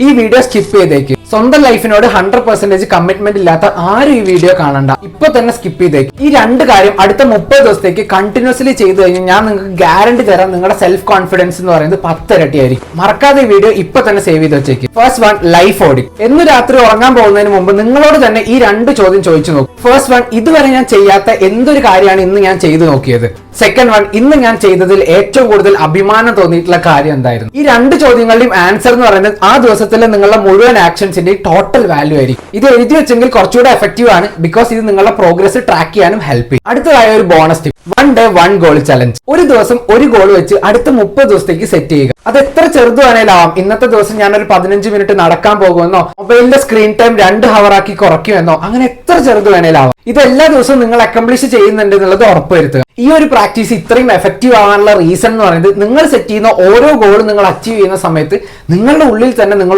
ഈ video skip ചെയ്തേക്ക്. സ്വന്തം ലൈഫിനോട് 100% കമ്മിറ്റ്മെന്റ് ഇല്ലാത്ത ആരും ഈ വീഡിയോ കാണണ്ട, ഇപ്പൊ തന്നെ സ്കിപ്പ് ചെയ്തേക്ക്. ഈ രണ്ട് കാര്യം അടുത്ത 30 ദിവസത്തേക്ക് കണ്ടിന്യൂസ്ലി ചെയ്തു കഴിഞ്ഞാൽ ഞാൻ നിങ്ങൾക്ക് ഗ്യാരണ്ടി തരാം, നിങ്ങളുടെ സെൽഫ് കോൺഫിഡൻസ് എന്ന് പറയുന്നത് 10 ഇരട്ടിയായിരിക്കും. മറക്കാതെ ഈ വീഡിയോ ഇപ്പൊ തന്നെ സേവ് ചെയ്ത് വെച്ചേക്ക്. First one, life audit. എന്ന് രാത്രി ഉറങ്ങാൻ പോകുന്നതിന് മുമ്പ് നിങ്ങളോട് തന്നെ ഈ രണ്ട് ചോദ്യം ചോദിച്ചു നോക്കും. ഫസ്റ്റ് വൺ, ഇതുവരെ ഞാൻ ചെയ്യാത്ത എന്തൊരു കാര്യമാണ് ഇന്ന് ഞാൻ ചെയ്തു നോക്കിയത്. സെക്കൻഡ് വൺ, ഇന്ന് ഞാൻ ചെയ്തതിൽ ഏറ്റവും കൂടുതൽ അഭിമാനം തോന്നിയിട്ടുള്ള കാര്യം എന്തായിരുന്നു. ഈ രണ്ട് ചോദ്യങ്ങളുടെയും ആൻസർ എന്ന് പറയുന്നത് ആ ദിവസത്തിലെ നിങ്ങളുടെ മുഴുവൻ ആക്ഷൻസിന്റെ ടോട്ടൽ വാല്യൂ ആയിരിക്കും. ഇത് എഴുതി വെച്ചെങ്കിൽ കുറച്ചുകൂടെ എഫക്റ്റീവ് ആണ്, ബിക്കോസ് ഇത് നിങ്ങളുടെ പ്രോഗ്രസ് ട്രാക്ക് ചെയ്യാനും ഹെൽപ്പ് ചെയ്യും. അടുത്തതായ ഒരു bonus tip, 1 day 1 goal challenge. ഒരു ദിവസം ഒരു ഗോൾ വെച്ച് അടുത്ത 30 ദിവസത്തേക്ക് സെറ്റ് ചെയ്യുക. അത് എത്ര ചെറുത് വേണേലാവാം. ഇന്നത്തെ ദിവസം ഞാനൊരു 15 മിനിറ്റ് നടക്കാൻ പോകുമെന്നോ, മൊബൈലിന്റെ സ്ക്രീൻ ടൈം 2 hour ആക്കി കുറയ്ക്കുമെന്നോ, അങ്ങനെ എത്ര ചെറുത് വേണേലാവാം. ഇത് എല്ലാ ദിവസവും നിങ്ങൾ അക്കംപ്ലിഷ് ചെയ്യുന്നുണ്ട് എന്നുള്ളത് ഉറപ്പുവരുത്തുക. ഈ ഒരു പ്രാക്ടീസ് ഇത്രയും എഫക്റ്റീവ് ആവാനുള്ള റീസൺ എന്ന് പറയുന്നത് നിങ്ങൾ സെറ്റ് ചെയ്യുന്ന ഓരോ ഗോളും നിങ്ങൾ അച്ചീവ് ചെയ്യുന്ന സമയത്ത് നിങ്ങളുടെ ഉള്ളിൽ തന്നെ നിങ്ങൾ